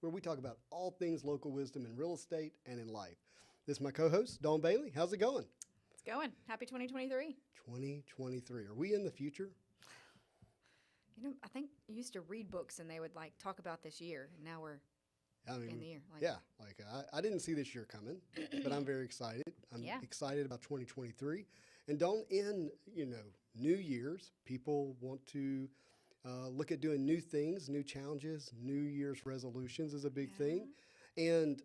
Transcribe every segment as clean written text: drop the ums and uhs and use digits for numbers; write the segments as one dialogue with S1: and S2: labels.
S1: where we talk about all things local wisdom in real estate and in life. This is my co host, Dawn Bailey. How's it going?
S2: It's going. Happy 2023.
S1: 2023. Are we in the future?
S2: I think you used to read books and they would like talk about this year, and now we're
S1: I mean,
S2: in the year.
S1: yeah, I didn't see this year coming, but I'm very excited. I'm
S2: Yeah.
S1: excited about 2023. And don't end, New Year's. People want to look at doing new things, new challenges, New Year's resolutions is a big thing. And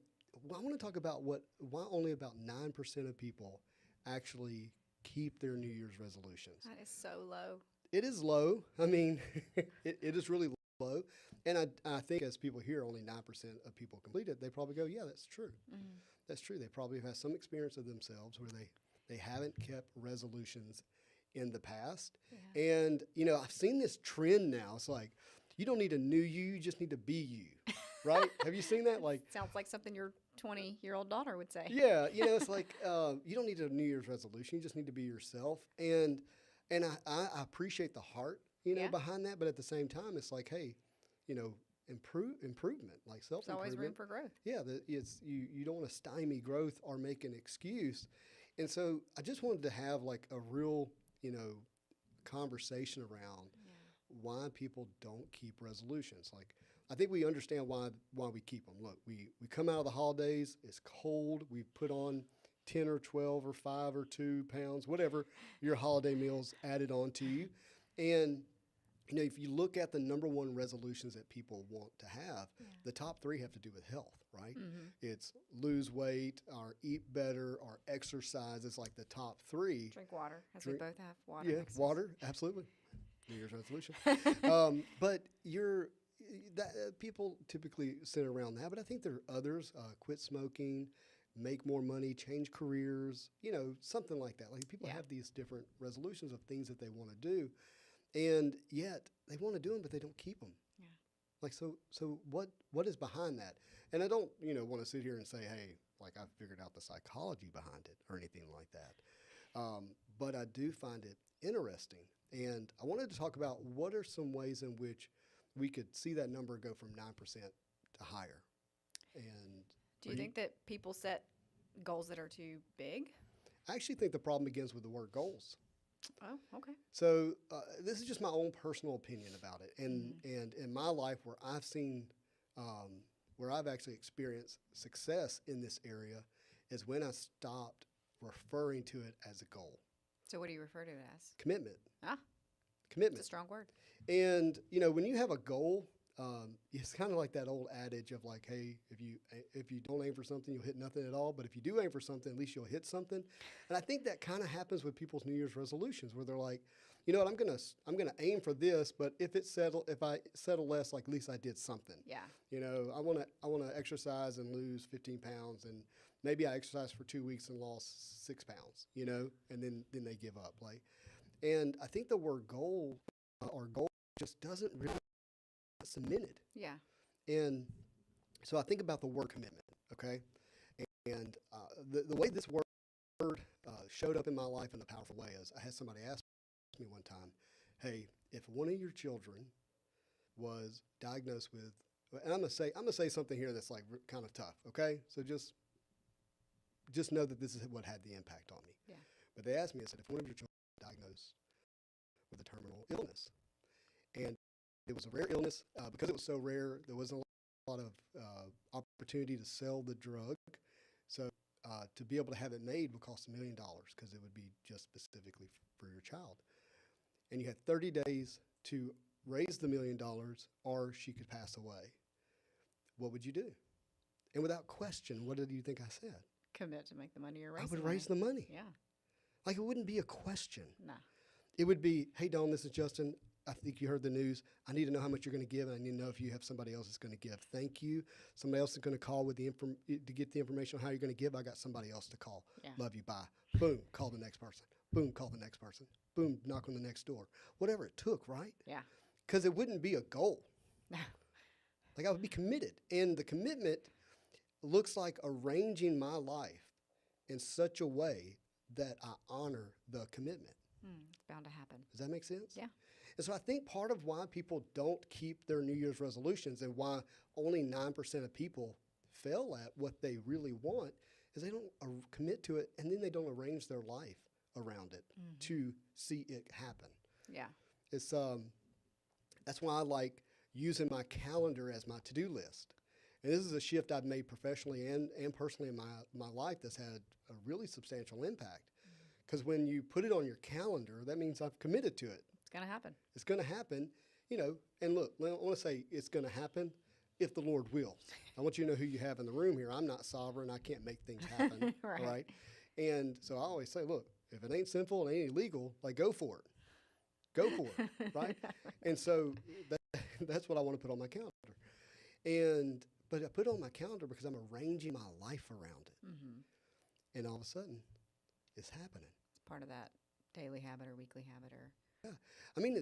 S1: I want to talk about why only about 9% of people actually keep their New Year's resolutions.
S2: That is so low.
S1: It is low. I mean, it is really low. And I think as people hear only 9% of people complete it, they probably go, yeah, that's true.
S2: Mm-hmm.
S1: That's true. They probably have had some experience of themselves where they haven't kept resolutions in the past.
S2: Yeah.
S1: And, I've seen this trend now. It's like, you don't need a new you just need to be you. Right? Have you seen that? Like,
S2: Sounds like something your 20-year-old daughter would say.
S1: yeah, it's like you don't need a New Year's resolution. You just need to be yourself. And I appreciate the heart,
S2: Yeah.
S1: behind that. But at the same time, it's like, hey, improvement, like self
S2: There's always room
S1: improvement.
S2: for growth.
S1: Yeah, it's you don't want to stymie growth or make an excuse. And so I just wanted to have like a real, conversation around why people don't keep resolutions. Like, I think we understand why we keep them. Look, we come out of the holidays, it's cold, we put on 10 or 12 or 5 or 2 pounds, whatever your holiday meals added on to you. And, if you look at the number one resolutions that people want to have, the top 3 have to do with health, right?
S2: Mm-hmm.
S1: It's lose weight or eat better or exercise. It's like the top 3.
S2: Drink water, as
S1: Drink-
S2: we both have water.
S1: Yeah,
S2: mixes.
S1: water, absolutely. New Year's resolution. But people typically sit around that. But I think there are others. Quit smoking, make more money, change careers. Something like that. Like people
S2: Yeah.
S1: have these different resolutions of things that they want to do, and yet they want to do them, but they don't keep them.
S2: Yeah.
S1: Like so what is behind that? And I don't want to sit here and say, hey, like I've figured out the psychology behind it or anything like that. But I do find it interesting. And I wanted to talk about what are some ways in which we could see that number go from 9% to higher. And
S2: Do you think that people set goals that are too big?
S1: I actually think the problem begins with the word goals.
S2: Oh, okay.
S1: So this is just my own personal opinion about it. And in my life where I've seen, where I've actually experienced success in this area is when I stopped referring to it as a goal.
S2: So what do you refer to it as?
S1: Commitment.
S2: Ah, it's
S1: Commitment.
S2: a strong word.
S1: And when you have a goal, it's kind of like that old adage of like, hey, if you don't aim for something, you'll hit nothing at all. But if you do aim for something, at least you'll hit something. And I think that kind of happens with people's New Year's resolutions, where they're like, you know what, I'm gonna aim for this, but if I settle less, like at least I did something.
S2: Yeah.
S1: I wanna exercise and lose 15 pounds, and maybe I exercised for 2 weeks and lost 6 pounds. And then they give up. Like, and I think the word goal or goal just doesn't really cemented.
S2: Yeah.
S1: And so I think about the word commitment, okay? And the way this word showed up in my life in a powerful way is I had somebody ask me one time, hey, if one of your children was diagnosed with, and I'm gonna say something here that's like kind of tough, okay? So just know that this is what had the impact on me.
S2: Yeah.
S1: But they asked me, I said, if one of your children was diagnosed with a terminal illness, and it was a rare illness. Because it was so rare, there wasn't a lot of opportunity to sell the drug. So to be able to have it made would cost $1 million because it would be just specifically for your child. And you had 30 days to raise the $1 million or she could pass away. What would you do? And without question, what did you think I said?
S2: Commit to make the money or raise
S1: I would
S2: the money.
S1: raise the money.
S2: Yeah.
S1: Like it wouldn't be a question.
S2: Nah.
S1: It would be, hey, Dawn, this is Justin. I think you heard the news. I need to know how much you're going to give, and I need to know if you have somebody else that's going to give. Thank you. Somebody else is going to call with to get the information on how you're going to give. I got somebody else to call.
S2: Yeah.
S1: Love you. Bye. Boom. Call the next person. Boom. Call the next person. Boom. Knock on the next door. Whatever it took, right?
S2: Yeah.
S1: Because it wouldn't be a goal.
S2: Nah.
S1: Like I would be committed, and the commitment looks like arranging my life in such a way that I honor the commitment.
S2: It's bound to happen.
S1: Does that make sense?
S2: Yeah.
S1: And so I think part of why people don't keep their New Year's resolutions and why only 9% of people fail at what they really want is they don't commit to it, and then they don't arrange their life around it to see it happen.
S2: Yeah.
S1: It's that's why I like using my calendar as my to-do list. And this is a shift I've made professionally and personally in my life that's had a really substantial impact. Because when you put it on your calendar, that means I've committed to it.
S2: It's going to happen.
S1: It's going to happen, you know. And look, I want to say it's going to happen if the Lord wills. I want you to know who you have in the room here. I'm not sovereign. I can't make things happen,
S2: Right.
S1: right? And so I always say, look, if it ain't sinful and ain't illegal, like go for it. Go for it, right? And so that's what I want to put on my calendar. But I put it on my calendar because I'm arranging my life around it. And all of a sudden, it's happening.
S2: It's part of that daily habit or weekly habit or.
S1: Yeah. I mean,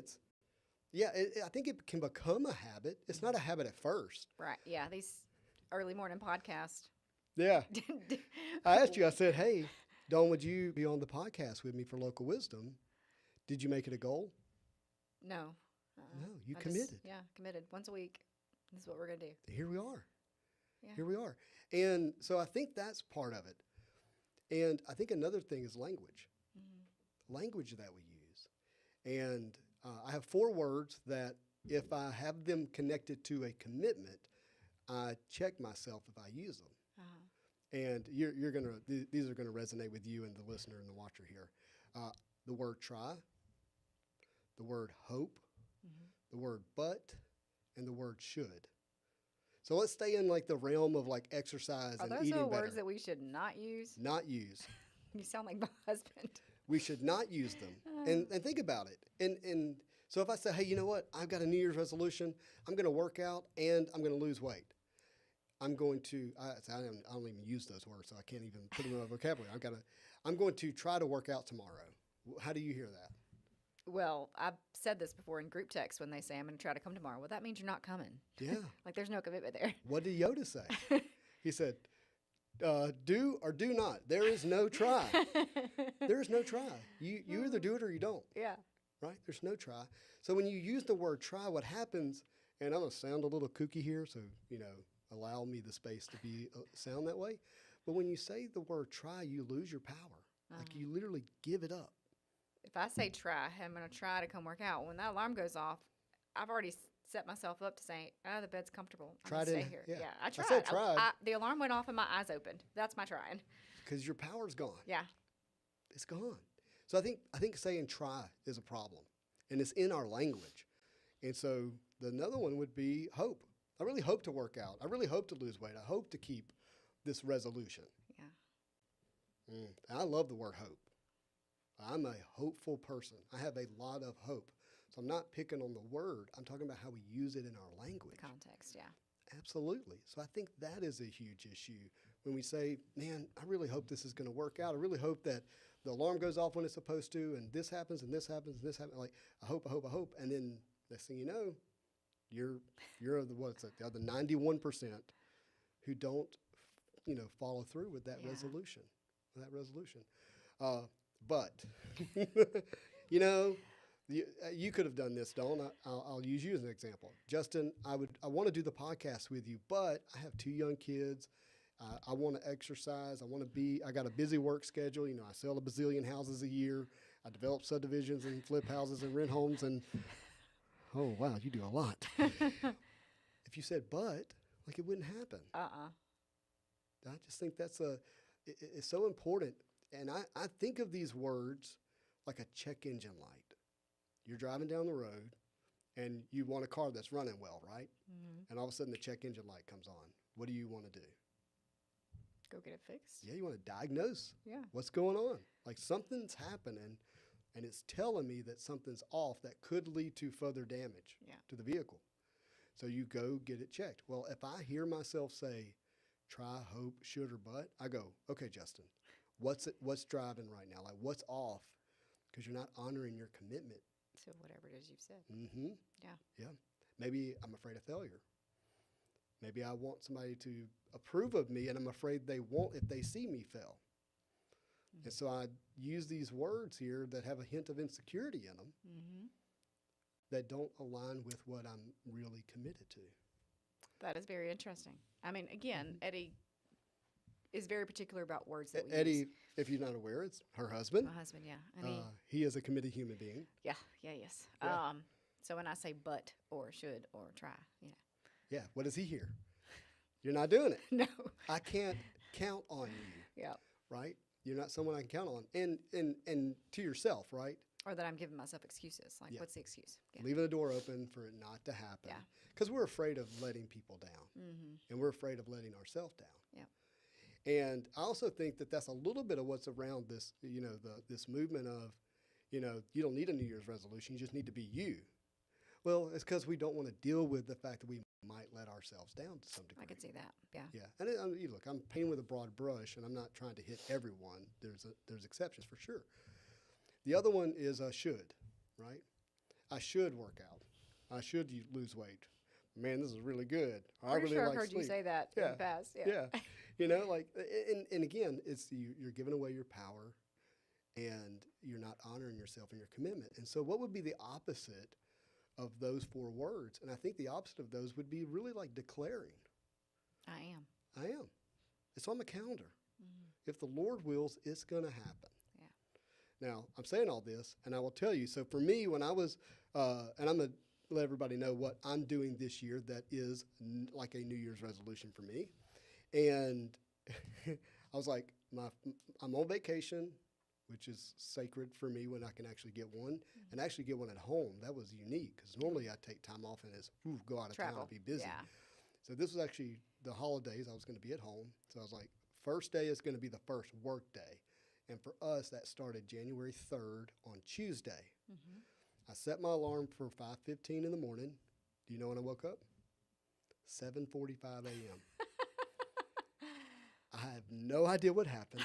S1: I think it can become a habit. It's not a habit at first.
S2: Right. Yeah. These early morning podcasts.
S1: Yeah. I asked you, I said, hey, Dawn, would you be on the podcast with me for Local Wisdom? Did you make it a goal?
S2: No.
S1: No, you
S2: I
S1: committed.
S2: Committed. Once a week. This is what we're going to do.
S1: Here we are.
S2: Yeah.
S1: Here we are. And so I think that's part of it. And I think another thing is language. Language that we use. And I have 4 words that if I have them connected to a commitment, I check myself if I use them. And you're gonna these are gonna resonate with you and the listener and the watcher here. The word try, the word hope, the word but, and the word should. So let's stay in like the realm of like exercise
S2: Are
S1: and
S2: those
S1: eating
S2: the
S1: better.
S2: words that we should not use?
S1: Not use.
S2: You sound like my husband.
S1: We should not use them. And think about it. And so if I say, hey, you know what? I've got a New Year's resolution. I'm going to work out and I'm going to lose weight. I'm going to, I don't even use those words, so I can't even put them in my vocabulary. I'm going to try to work out tomorrow. How do you hear that?
S2: Well, I've said this before in group text when they say I'm going to try to come tomorrow. Well, that means you're not coming.
S1: Yeah.
S2: Like there's no commitment there.
S1: What did Yoda say? He said, do or do not. There is no try. There is no try. You either do it or you don't.
S2: Yeah.
S1: Right? There's no try. So when you use the word try, what happens, and I'm going to sound a little kooky here, so, allow me the space to be sound that way. But when you say the word try, you lose your power. Like you literally give it up.
S2: If I say try, I'm going to try to come work out. When that alarm goes off, I've already set myself up to say, oh, the bed's comfortable. I'm going to stay here. Yeah, I tried.
S1: said tried.
S2: The alarm went off and my eyes opened. That's my trying.
S1: Because your power's gone.
S2: Yeah.
S1: It's gone. So I think saying try is a problem. And it's in our language. And so another one would be hope. I really hope to work out. I really hope to lose weight. I hope to keep this resolution.
S2: Yeah.
S1: I love the word hope. I'm a hopeful person. I have a lot of hope. So I'm not picking on the word. I'm talking about how we use it in our language.
S2: The context, yeah.
S1: Absolutely. So I think that is a huge issue when we say, man, I really hope this is going to work out. I really hope that the alarm goes off when it's supposed to, and this happens, and this happens, and this happens. Like, I hope. And then next thing you know, you're the other 91% who don't, follow through with that resolution. But, you could have done this, Dawn. I'll use you as an example. Justin, I want to do the podcast with you, but I have 2 young kids. I want to exercise. I got a busy work schedule. I sell a bazillion houses a year. I develop subdivisions and flip houses and rent homes. And, oh, wow, you do a lot. If you said but, like it wouldn't happen. I just think it's so important. And I think of these words like a check engine light. You're driving down the road and you want a car that's running well, right? And all of a sudden the check engine light comes on. What do you want to do?
S2: Go get it fixed.
S1: Yeah, you want to diagnose what's going on. Like something's happening and it's telling me that something's off that could lead to further damage to the vehicle. So you go get it checked. Well, if I hear myself say, try, hope, should, or but, I go, okay, Justin, what's driving right now? Like what's off? Because you're not honoring your commitment.
S2: To whatever it is you've said.
S1: Yeah. Maybe I'm afraid of failure. Maybe I want somebody to approve of me, and I'm afraid they won't if they see me fail. And so I use these words here that have a hint of insecurity in them. that don't align with what I'm really committed to.
S2: That is very interesting. I mean, again, Eddie is very particular about words that we
S1: Eddie,
S2: use.
S1: if you're not aware, it's her husband.
S2: My husband, yeah. And
S1: he is a committed human being.
S2: yes.
S1: Yeah.
S2: So when I say but or should or try,
S1: Yeah. What does he hear? You're not doing it.
S2: No.
S1: I can't count on you.
S2: Yeah.
S1: Right? You're not someone I can count on. And to yourself, right?
S2: Or that I'm giving myself excuses. Like,
S1: Yeah.
S2: what's the excuse? Yeah.
S1: Leaving the door open for it not to happen.
S2: Yeah.
S1: Because we're afraid of letting people down.
S2: Mm-hmm.
S1: And we're afraid of letting ourselves down.
S2: Yeah.
S1: And I also think that that's a little bit of what's around this, this movement of, you don't need a New Year's resolution. You just need to be you. Well, it's because we don't want to deal with the fact that we might let ourselves down to some degree.
S2: I could see that. Yeah.
S1: Yeah. And look, I'm painting with a broad brush, and I'm not trying to hit everyone. There's exceptions for sure. The other one is should, right? I should work out. I should lose weight. Man, this is really good. I
S2: Pretty
S1: really
S2: sure
S1: like
S2: I've heard
S1: sleep.
S2: you say that in the past.
S1: Yeah. And again, it's you're giving away your power, and you're not honoring yourself and your commitment. And so what would be the opposite of those 4 words? And I think the opposite of those would be really like declaring.
S2: I am.
S1: I am. It's on the calendar.
S2: Mm-hmm.
S1: If the Lord wills, it's going to happen.
S2: Yeah.
S1: Now, I'm saying all this, and I will tell you, so for me, when I was, and I'm going to let everybody know what I'm doing this year that is like a New Year's resolution for me. And I was like, I'm on vacation, which is sacred for me when I can actually get one, and actually get one at home. That was unique, because normally I take time off and go out of town and be busy.
S2: Yeah.
S1: So this was actually the holidays. I was going to be at home. So I was like, first day is going to be the first work day. And for us, that started January 3rd on Tuesday.
S2: Mm-hmm.
S1: I set my alarm for 5:15 in the morning. Do you know when I woke up? 7:45 a.m. I have no idea what happened.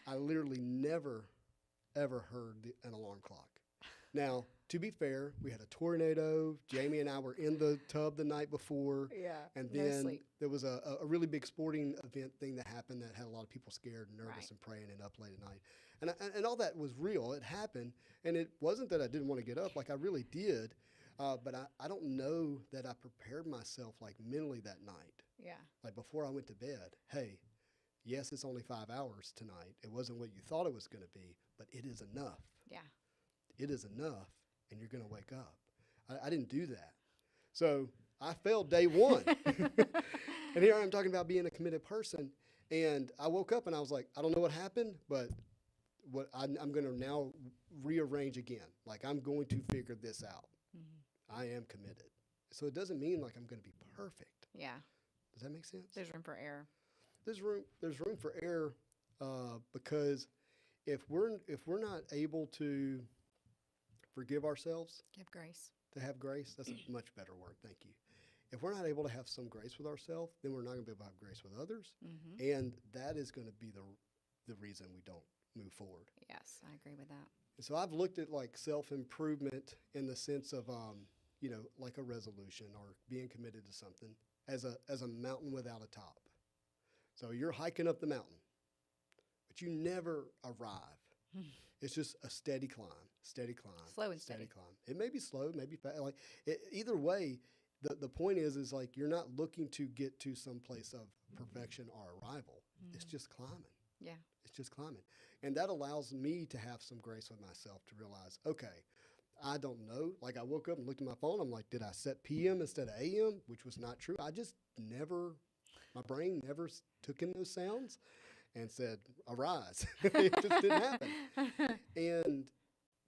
S1: I literally never, ever heard an alarm clock. Now, to be fair, we had a tornado. Jamie and I were in the tub the night before.
S2: Yeah.
S1: And
S2: no
S1: then
S2: sleep.
S1: there was a really big sporting event thing that happened that had a lot of people scared and nervous
S2: Right.
S1: and praying and up late at night. And all that was real. It happened. And it wasn't that I didn't want to get up. Like, I really did. But I don't know that I prepared myself, like, mentally that night.
S2: Yeah.
S1: Like, before I went to bed, hey, yes, it's only 5 hours tonight. It wasn't what you thought it was going to be, but it is enough.
S2: Yeah.
S1: It is enough, and you're going to wake up. I didn't do that. So I failed day one. And here I am talking about being a committed person. And I woke up and I was like, I don't know what happened, but I'm going to now rearrange again. Like, I'm going to figure this out.
S2: Mm-hmm.
S1: I am committed. So it doesn't mean like I'm going to be perfect.
S2: Yeah.
S1: Does that make sense?
S2: There's room for error.
S1: There's room for error because if we're not able to forgive ourselves,
S2: Give grace.
S1: to have grace, that's a much better word. Thank you. If we're not able to have some grace with ourselves, then we're not going to be able to have grace with others,
S2: Mm-hmm.
S1: and that is going to be the reason we don't move forward.
S2: Yes, I agree with that.
S1: And so I've looked at like self-improvement in the sense of like a resolution or being committed to something as a mountain without a top. So you're hiking up the mountain, but you never arrive. It's just a steady climb,
S2: Slow and steady.
S1: climb. It may be slow, maybe fast. Like either way, the point is like you're not looking to get to some place of perfection or arrival. It's just climbing.
S2: Yeah.
S1: It's just climbing, and that allows me to have some grace with myself to realize, okay, I don't know. Like, I woke up and looked at my phone. I'm like, did I set PM instead of AM? Which was not true. I just never, my brain never took in those sounds and said, arise. It just didn't happen.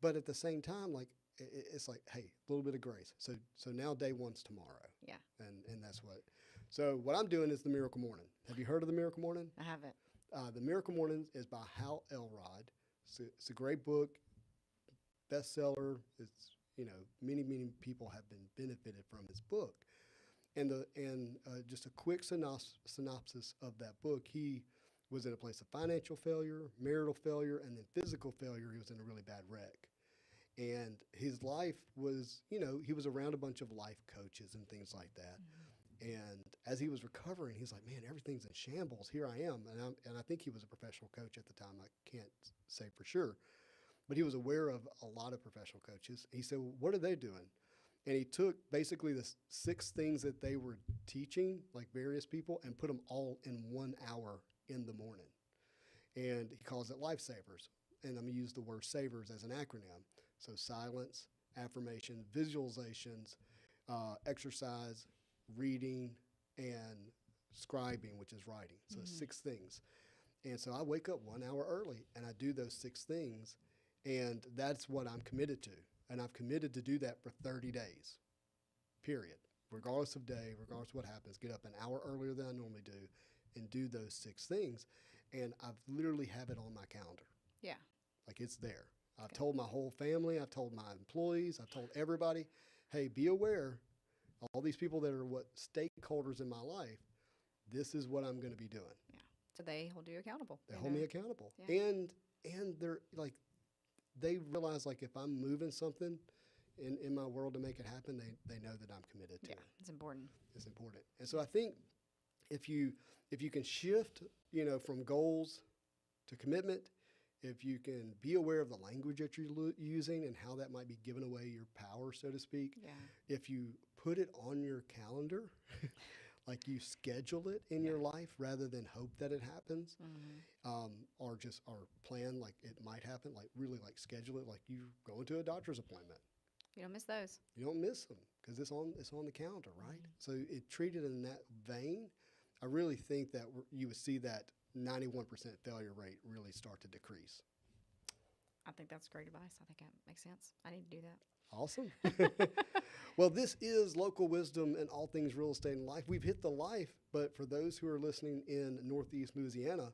S1: But at the same time, like, it's like, hey, a little bit of grace. So now day one's tomorrow.
S2: Yeah.
S1: And that's what. So what I'm doing is the Miracle Morning. Have you heard of the Miracle Morning?
S2: I haven't.
S1: The Miracle Morning is by Hal Elrod. It's a great book. Bestseller. It's many people have been benefited from his book, and just a quick synopsis of that book. He was in a place of financial failure, marital failure, and then physical failure. He was in a really bad wreck, and his life was he was around a bunch of life coaches and things like that. And as he was recovering, he's like, man, everything's in shambles. Here I am, and I think he was a professional coach at the time. I can't say for sure. but he was aware of a lot of professional coaches. He said, well, what are they doing? And he took basically the 6 things that they were teaching, like various people, and put them all in 1 hour in the morning. And he calls it lifesavers. And I'm going to use the word savers as an acronym. So silence, affirmation, visualizations, exercise, reading, and scribing, which is writing. So it's 6 things. And so I wake up 1 hour early and I do those 6 things. And that's what I'm committed to. And I've committed to do that for 30 days, period. Regardless of day, regardless of what happens, get up an hour earlier than I normally do and do those 6 things. And I've literally have it on my calendar.
S2: Yeah.
S1: Like it's there. I've told my whole family, I've told my employees, I've told everybody, hey, be aware, all these people that are stakeholders in my life, this is what I'm going to be doing.
S2: Yeah. So they hold you accountable.
S1: They hold me accountable.
S2: Yeah.
S1: And they're like, they realize like if I'm moving something in my world to make it happen, they know that I'm committed to it.
S2: It's important.
S1: It's important. And so I think if you can shift, from goals to commitment, if you can be aware of the language that you're using and how that might be giving away your power, so to speak.
S2: Yeah.
S1: If you put it on your calendar, like you schedule it in your life rather than hope that it happens, or plan like it might happen, like really like schedule it, like you go into a doctor's appointment.
S2: You don't miss those.
S1: You don't miss them because it's on the calendar, right? So it treated in that vein. I really think that you would see that 91% failure rate really start to decrease.
S2: I think that's great advice. I think that makes sense. I need to do that.
S1: Awesome. Well, this is Local Wisdom and all things real estate and life. We've hit the life, but for those who are listening in Northeast Louisiana,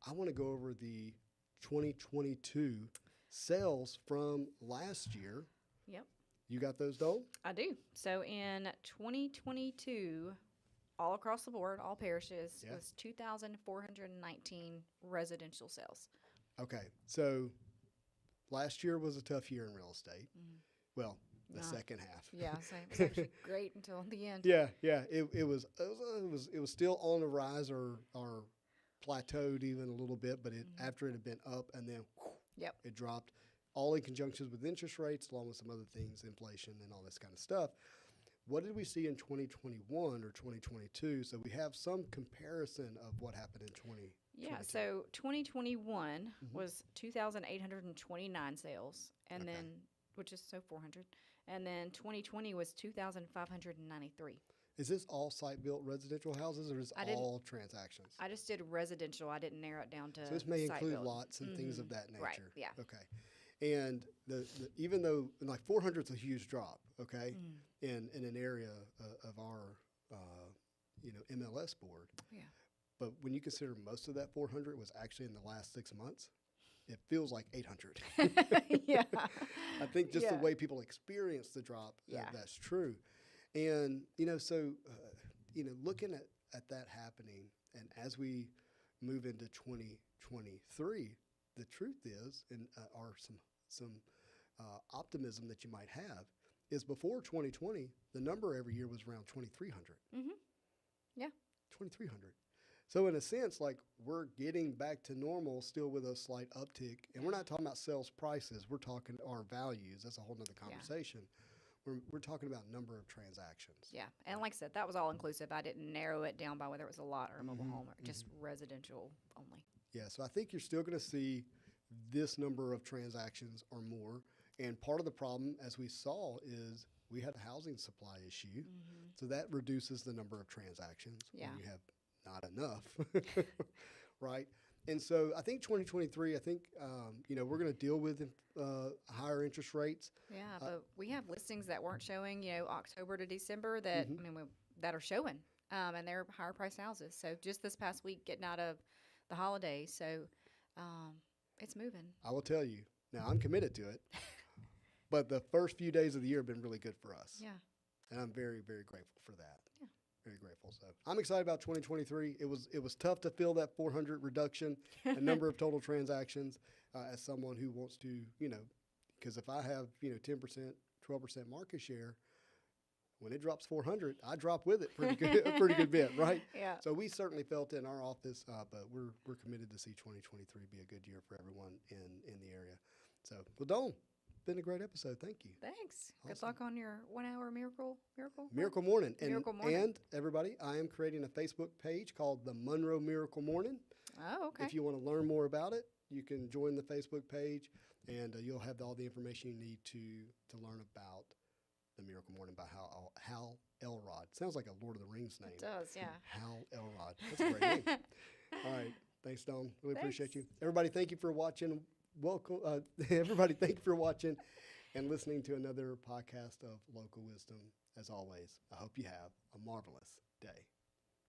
S1: I want to go over the 2022 sales from last year.
S2: Yep.
S1: You got those, Dole?
S2: I do. So in 2022, all across the board, all parishes, was 2,419 residential sales.
S1: Okay. So last year was a tough year in real estate. Well, the second half.
S2: Yeah, so it was actually great until the end.
S1: Yeah. It was still on the rise or plateaued even a little bit, but after it had been up and then it dropped, all in conjunction with interest rates, along with some other things, inflation and all this kind of stuff. What did we see in 2021 or 2022? So we have some comparison of what happened in 2022.
S2: Yeah, so 2021 was 2,829 sales, and then, which is 400. And then 2020 was 2,593.
S1: Is this all site-built residential houses, or is all transactions?
S2: I just did residential. I didn't narrow it down to.
S1: So this may include
S2: site-built.
S1: lots and things of that nature.
S2: Right. Yeah.
S1: Okay. And even though like 400 is a huge drop, okay, in an area of our MLS board.
S2: Yeah.
S1: But when you consider most of that 400 was actually in the last 6 months, it feels like 800.
S2: Yeah.
S1: I think just the way people experience the drop, that's true. And, so, looking at that happening, and as we move into 2023, the truth is, and or some optimism that you might have, is before 2020, the number every year was around 2,300.
S2: Yeah.
S1: 2,300. So in a sense, like we're getting back to normal still with a slight uptick. And we're not talking about sales prices. We're talking our values. That's a whole nother conversation. We're talking about number of transactions.
S2: Yeah. And like I said, that was all inclusive. I didn't narrow it down by whether it was a lot or a mobile home or just residential only.
S1: Yeah. So I think you're still going to see this number of transactions or more. And part of the problem, as we saw, is we had a housing supply issue. So that reduces the number of transactions when you have not enough, right? And so I think 2023, we're going to deal with higher interest rates.
S2: Yeah, but we have listings that weren't showing, October to December that, that are showing, and they're higher priced houses. So just this past week, getting out of the holidays, so it's moving.
S1: I will tell you, now I'm committed to it, but the first few days of the year have been really good for us.
S2: Yeah.
S1: And I'm very, very grateful for that.
S2: Yeah.
S1: Very grateful. So I'm excited about 2023. It was tough to feel that 400 reduction in number of total transactions as someone who wants to, because if I have, 10%, 12% market share, when it drops 400, I drop with it a pretty good bit, right?
S2: Yeah.
S1: So we certainly felt it in our office, but we're committed to see 2023 be a good year for everyone in the area. So, well, Dawn, been a great episode. Thank you.
S2: Thanks. Good
S1: Awesome.
S2: luck on your 1 hour miracle.
S1: Miracle Morning.
S2: Miracle Morning.
S1: And everybody, I am creating a Facebook page called the Monroe Miracle Morning.
S2: Oh, okay.
S1: If you want to learn more about it, you can join the Facebook page, and you'll have all the information you need to learn about the Miracle Morning by Hal Elrod. Sounds like a Lord of the Rings name.
S2: It does, yeah.
S1: Hal Elrod. That's a great name. All right. Thanks, Dawn. Really appreciate you.
S2: Thanks.
S1: Everybody, thank you for watching. Welcome. Everybody, thank you for watching and listening to another podcast of Local Wisdom. As always, I hope you have a marvelous day.